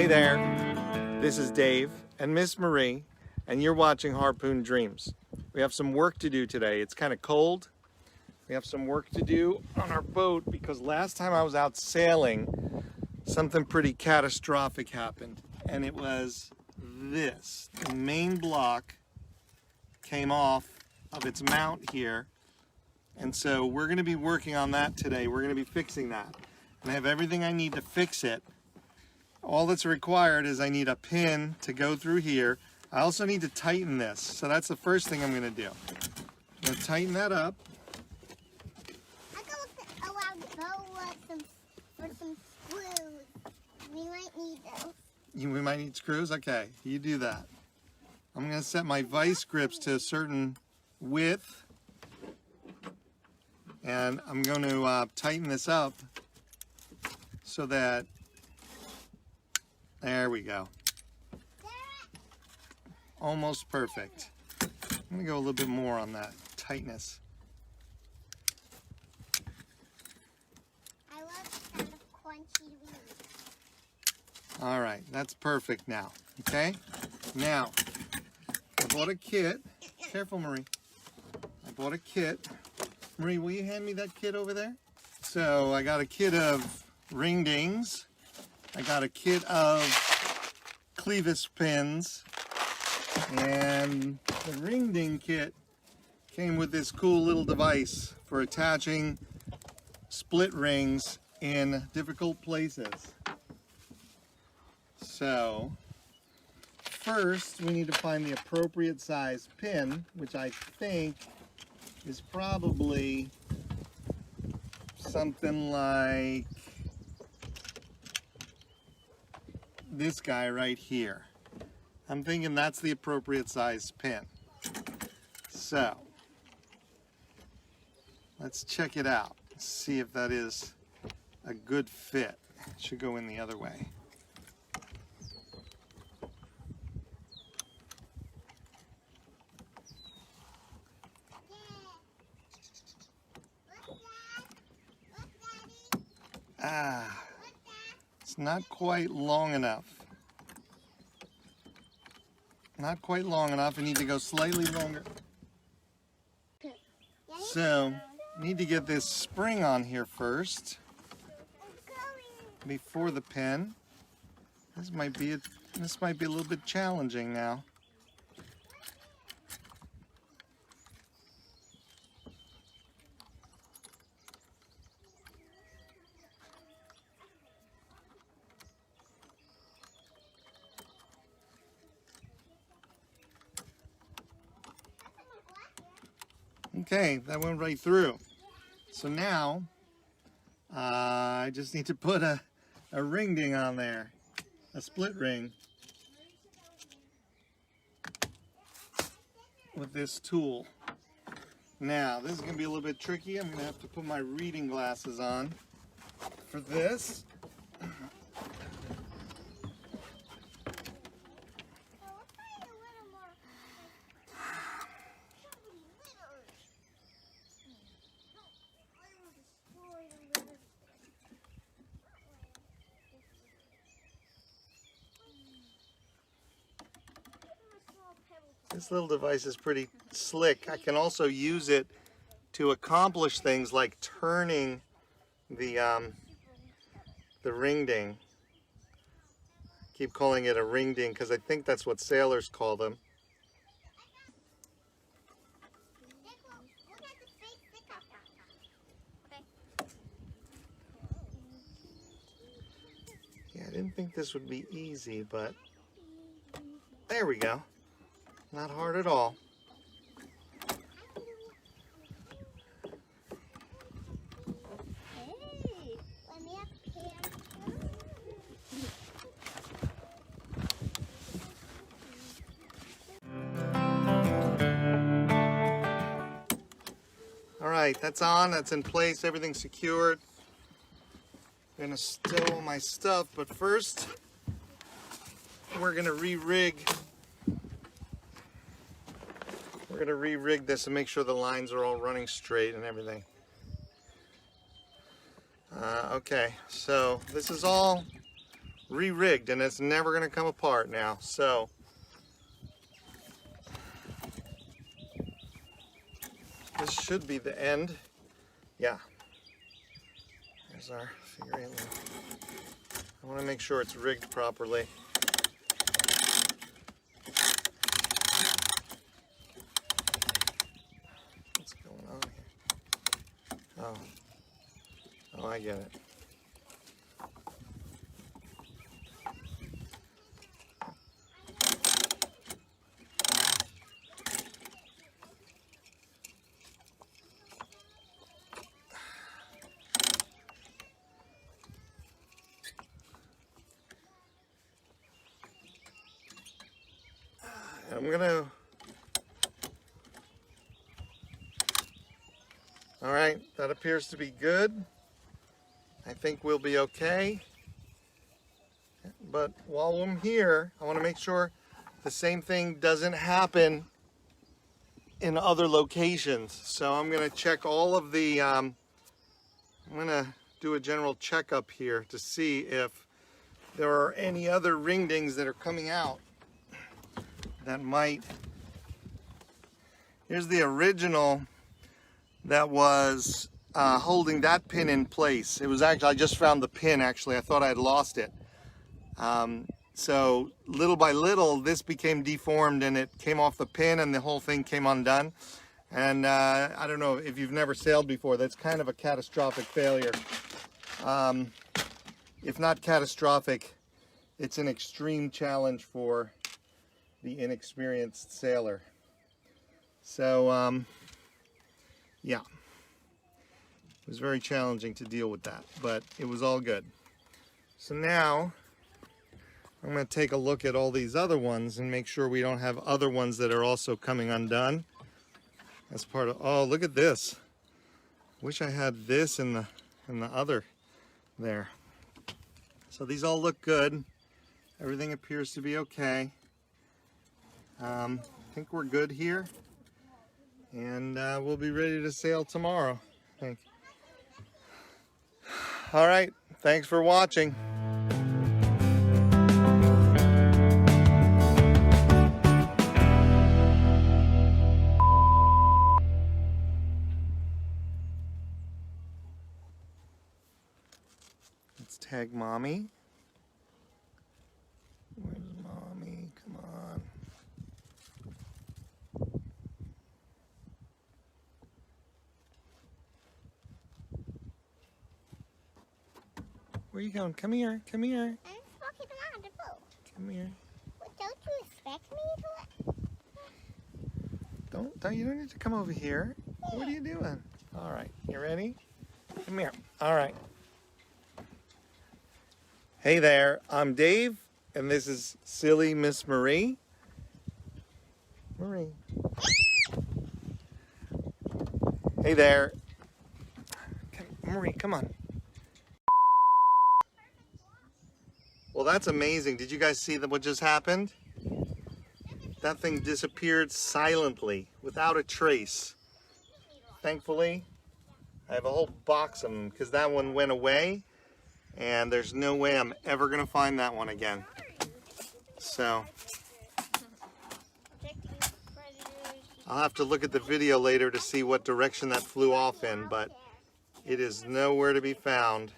there, this is Dave and Miss Marie, and you're watching Harpoon Dreams. We have some work to do today. It's kind of cold. We have some work to do on our boat because last time I was out sailing, something pretty catastrophic happened, and it was this. The main block came off of its mount here, and so we're going to be working on that today. We're going to be fixing that, and I have everything I need to fix it. All that's required is I need a pin to go through here. I also need to tighten this, so that's the first thing I'm going to do. I'm going to tighten that up. I'm going to go for some screws. We might need those. We might need screws? Okay, you do that. I'm going to set my vice grips to a certain width, and I'm going to tighten this up so that, there we go. Almost perfect. I'm going to go a little bit more on that tightness. I love kind of crunchy leaves. All right, that's perfect now. Okay? Now, I bought a kit. Careful, Marie. I bought a kit. Marie, will you hand me that kit over there? So I got a kit of ring dings. I got a kit of clevis pins. And the ring ding kit came with this cool little device for attaching split rings in difficult places. So first we need to find the appropriate size pin, which I think is probably something like this guy right here. I'm thinking that's the appropriate size pin. So let's check it out. See if that is a good fit. It should go in the other way. It's not quite long enough. Not quite long enough. I need to go slightly longer. So, need to get this spring on here first before the pin. This might be a little bit challenging now. Okay, that went right through. So now, I just need to put a ring ding on there, a split ring, with this tool. Now, this is going to be a little bit tricky. I'm going to have to put my reading glasses on for this. This little device is pretty slick. I can also use it to accomplish things like turning the ring ding. I keep calling it a ring ding because I think that's what sailors call them. Yeah, I didn't think this would be easy, but there we go. Not hard at all. Hey, let me up here. All right, that's on, that's in place, everything's secured. I'm gonna stow all my stuff, but first we're gonna re-rig We're going to re-rig this and make sure the lines are all running straight and everything. Okay, so this is all re-rigged and it's never going to come apart now. So this should be the end. Yeah. There's our figure 8 loop. I want to make sure it's rigged properly. What's going on here? Oh, I get it. I'm gonna. All right, that appears to be good. I think we'll be okay. But while I'm here, I want to make sure the same thing doesn't happen in other locations. So I'm gonna check all of the. I'm gonna do a general checkup here to see if there are any other ringdings that are coming out that might. Here's the original that was holding that pin in place. It was actually, I just found the pin actually. I thought I had lost it. So little by little, this became deformed and it came off the pin and the whole thing came undone. And I don't know if you've never sailed before, that's kind of a catastrophic failure. If not catastrophic, it's an extreme challenge for the inexperienced sailor. So yeah, it was very challenging to deal with that, but it was all good. So now I'm going to take a look at all these other ones and make sure we don't have other ones that are also coming undone as part of. Oh, look at this. Wish I had this in the other there. So these all look good. Everything appears to be okay. I think we're good here, and we'll be ready to sail tomorrow, I think. All right, thanks for watching. Let's tag Mommy. Where's Mommy? Come on. Where are you going? Come here. Come here. I'm walking around the boat. Come here. What, don't you expect me to? Don't you don't need to come over here. What are you doing? All right. You ready? Come here. All right. Hey there. I'm Dave, and this is Silly Miss Marie. Marie. Hey there. Marie, come on. Well, that's amazing. Did you guys see what just happened? That thing disappeared silently, without a trace. Thankfully, I have a whole box of them because that one went away, and there's no way I'm ever going to find that one again. So, I'll have to look at the video later to see what direction that flew off in, but it is nowhere to be found.